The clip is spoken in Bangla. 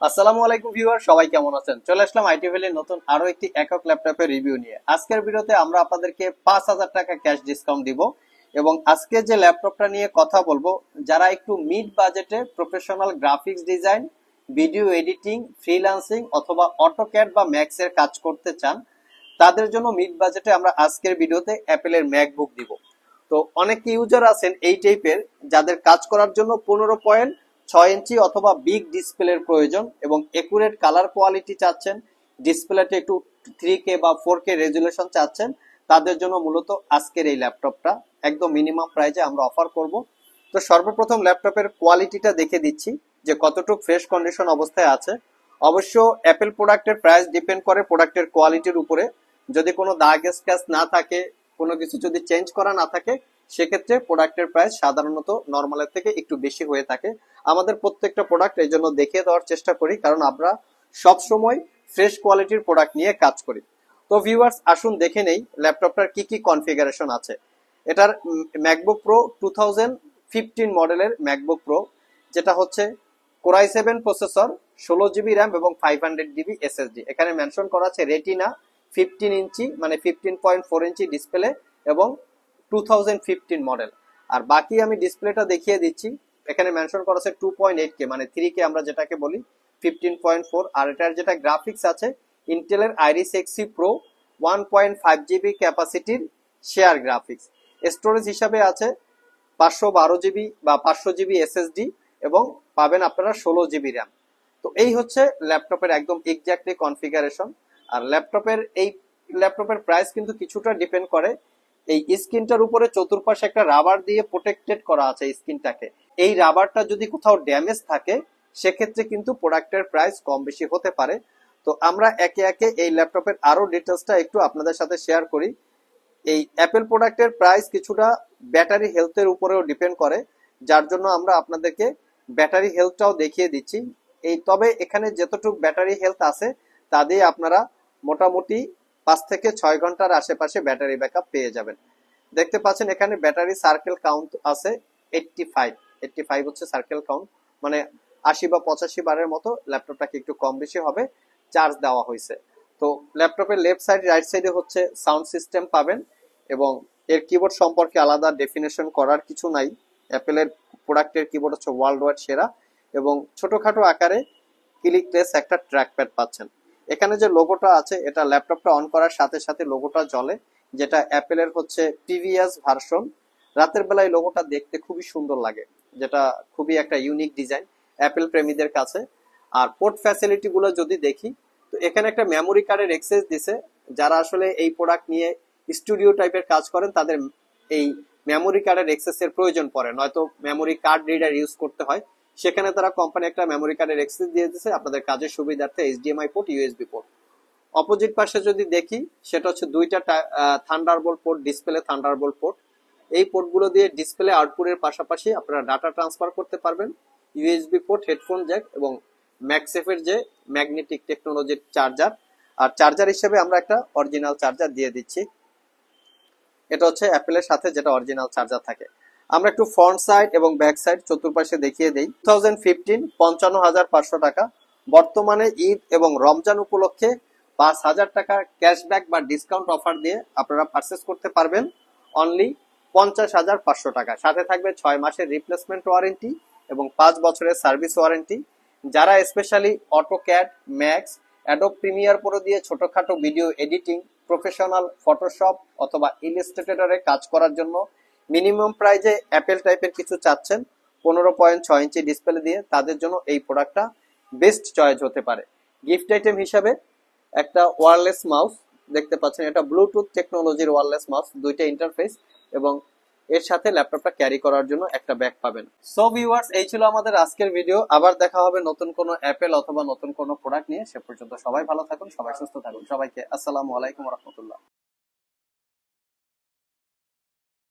আসসালামু আলাইকুম ভিউয়ার, সবাই কেমন আছেন? চলে আসলাম আইটি ভ্যালির নতুন আরো একটি একক ল্যাপটপের রিভিউ নিয়ে। আজকের ভিডিওতে আমরা আপনাদেরকে 5,000 টাকা ক্যাশ ডিসকাউন্ট দিব এবং আজকে যে ল্যাপটপটা নিয়ে কথা বলবো, যারা একটু মিড বাজেটে professional graphics design, video editing, freelancing অথবা অটোক্যাড বা ম্যাক্স এর কাজ করতে চান, তাদের জন্য মিড বাজেটে আমরা আজকের ভিডিওতে অ্যাপেলের ম্যাকবুক দিব। তো অনেক ইউজার আছেন এই টাইপের, যাদের কাজ করার জন্য 15.6 ইঞ্চি অথবা বিগ ডিসপ্লের প্রয়োজন এবং একুরেট কালার কোয়ালিটি চাচ্ছেন, ডিসপ্লেতে একটু 3K বা 4K রেজুলেশন চাচ্ছেন, তাদের জন্য মূলত আজকের এই ল্যাপটপটা একদম মিনিমাম প্রাইসে আমরা অফার করব। তো সর্বপ্রথম ল্যাপটপের কোয়ালিটিটা দেখে দিচ্ছি যে কতটুকু ফ্রেশ কন্ডিশন অবস্থায় আছে। অবশ্য অ্যাপেল প্রোডাক্টের প্রাইস ডিপেন্ড করে প্রোডাক্টের কোয়ালিটির উপরে। যদি কোনো দাগ স্ক্র্যাচ না থাকে, কোনো কিছু যদি চেঞ্জ করা না থাকে, সেক্ষেত্রে প্রোডাক্টের প্রাইস সাধারণত নর্মালের থেকে একটু বেশি হয়ে থাকে। আমাদের প্রত্যেকটা প্রোডাক্ট এই জন্য দেখিয়ে দেওয়ার চেষ্টা করি, কারণ আমরা সব সময় ফ্রেশ কোয়ালিটির প্রোডাক্ট নিয়ে কাজ করি। তো ভিউয়ার্স, আসুন দেখে নেই ল্যাপটপটার কি কি কনফিগারেশন আছে। এটার ম্যাকবুক প্রো 2015 মডেলের ম্যাকবুক প্রো, যেটা হচ্ছে core i7 processor, 16GB RAM এবং 500GB SSD। এখানে মেনশন করা আছে রেটিনা 15 ইঞ্চি মানে 15.4 ইঞ্চি ডিসপ্লে এবং 2015 মডেল। আর বাকি আমি ডিসপ্লেটা দেখিয়ে দিচ্ছি। এখানে মেনশন করা আছে 2.8K মানে 3K আমরা যেটাকে বলি, 15.4। আর এটার যেটা গ্রাফিক্স আছে, ইন্টেলের আইরিস এক্সি প্রো 1.5GB ক্যাপাসিটির শেয়ার গ্রাফিক্স। স্টোরেজ হিসাবে আছে 512GB বা 500GB SSD এবং পাবেন আপনারা 16GB র্যাম। তো এই হচ্ছে ল্যাপটপের একদম এক্স্যাক্টলি কনফিগারেশন। আর ল্যাপটপের প্রাইস কিন্তু কিছুটা ডিপেন্ড করে এই স্ক্রিনটার উপরে। চতুর্পাশে একটা রাবার দিয়ে প্রোটেক্টেড করা আছে স্ক্রিনটাকে। এই রাবারটা যদি কোথাও ড্যামেজ থাকে, সেক্ষেত্রে কিন্তু প্রোডাক্টের প্রাইস কম বেশি হতে পারে। তো আমরা একে একে এই ল্যাপটপের আরো ডিটেলসটা একটু আপনাদের সাথে শেয়ার করি। এই অ্যাপেল প্রোডাক্টের প্রাইস কিছুটা ব্যাটারি হেলথের উপরেও ডিপেন্ড করে, যার জন্য আমরা আপনাদেরকে ব্যাটারি হেলথটাও দেখিয়ে দিচ্ছি। তবে এখানে যতটুকু ব্যাটারি হেলথ আছে, তা দিয়ে আপনারা মোটামুটি 5 থেকে 6 ঘন্টার আশেপাশে ব্যাটারি ব্যাকআপ পেয়ে যাবেন। দেখতে পাচ্ছেন এখানে ব্যাটারি সার্কেল কাউন্ট আছে 85 হচ্ছে সার্কেল কাউন্ট, মানে 80 বা 85 বারের মতো ল্যাপটপটাকে একটু কম বেশি হবে চার্জ দেওয়া হয়েছে। তো ল্যাপটপের লেফট সাইড রাইট সাইডে হচ্ছে সাউন্ড সিস্টেম পাবেন এবং এর কিবোর্ড সম্পর্কে আলাদা ডেফিনেশন করার কিছু নাই। অ্যাপেলের প্রোডাক্টের কিবোর্ড হচ্ছে ওয়ার্ল্ড ওয়াইড সেরা এবং ছোটখাটো আকারে ক্লিকলেস একটা ট্র্যাকপ্যাড পাচ্ছেন। এখানে যে লোগোটা আছে, এটা ল্যাপটপটা অন করার সাথে সাথে লোগোটা জ্বলে, যেটা অ্যাপেলের হচ্ছে প্রিভিয়াস ভার্সন। রাতের বেলায় লোগোটা দেখতে খুবই সুন্দর লাগে, যেটা খুবই একটা ইউনিক ডিজাইন অ্যাপেল প্রেমীদের কাছে। আর পোর্ট ফ্যাসিলিটি গুলো যদি দেখি, তো এখানে একটা মেমোরি কার্ডের অ্যাক্সেস দিছে। যারা আসলে এই প্রোডাক্ট নিয়ে স্টুডিও টাইপের কাজ করেন, তাদের এই মেমোরি কার্ডের অ্যাক্সেস এর প্রয়োজন পড়ে, নয়তো মেমোরি কার্ড রিডার ইউজ করতে হয়। সেখানে তারা কোম্পানি একটা মেমোরি কার্ডের অ্যাক্সেস দিয়ে দিয়েছে আপনাদের কাজের সুবিধার্থে, HDMI port, USB port. Opposite পাশে যদি দেখি, সেটা হচ্ছে দুইটা Thunderbolt port, display Thunderbolt port. এই পোর্টগুলো দিয়ে ডিসপ্লে আউটপুটের পাশাপাশি আপনারা ডাটা ট্রান্সফার করতে পারবেন। ইউএসবি পোর্ট, হেডফোন জ্যাক এবং ম্যাগসেফের যে ম্যাগনেটিক টেকনোলজির চার্জার। আর চার্জার হিসেবে আমরা একটা অরিজিনাল চার্জার দিয়ে দিচ্ছি। এটা হচ্ছে অ্যাপেলের সাথে যেটা অরিজিনাল চার্জার থাকে। আমরা একটু ফ্রন্ট সাইড এবং ব্যাক সাইড চতুর্পাশে দেখিয়ে দেই। 2015 55,500 টাকা। বর্তমানে ঈদ এবং রমজান উপলক্ষে 5,000 টাকা ক্যাশব্যাক বা ডিসকাউন্ট অফার দিয়ে আপনারা পারচেস করতে পারবেন অনলি 50,500 টাকা। সাথে থাকবে 6 মাসের রিপ্লেসমেন্ট ওয়ারেন্টি এবং 5 বছরের সার্ভিস ওয়ারেন্টি। যারা specially AutoCAD, max, Adobe Premiere Pro দিয়ে ছোটখাটো ভিডিও এডিটিং, প্রফেশনাল ফটোশপ অথবা ইলাস্ট্রেটরে কাজ করার জন্য মিনিমাম প্রাইজে অ্যাপেল টাইপের কিছু চাচ্ছেন 15.6 ইঞ্চি ডিসপ্লে দিয়ে, তাদের জন্য এই প্রোডাক্টটা বেস্ট চয়েস হতে পারে। গিফট আইটেম হিসাবে একটা ওয়্যারলেস মাউস দেখতে পাচ্ছেন, এটা ব্লুটুথ টেকনোলজির ওয়্যারলেস মাউস, দুইটা ইন্টারফেস এবং এর সাথে ল্যাপটপটা ক্যারি করার জন্য একটা ব্যাগ পাবেন। সো ভিউয়ার্স, এই ছিল আমাদের আজকের ভিডিও। আবার দেখা হবে নতুন কোনো অ্যাপেল অথবা নতুন কোনো প্রোডাক্ট নিয়ে। সে পর্যন্ত সবাই ভালো থাকুন, সবাই সুস্থ থাকুন। সবাইকে আসসালামু আলাইকুম ওয়া রাহমাতুল্লাহ।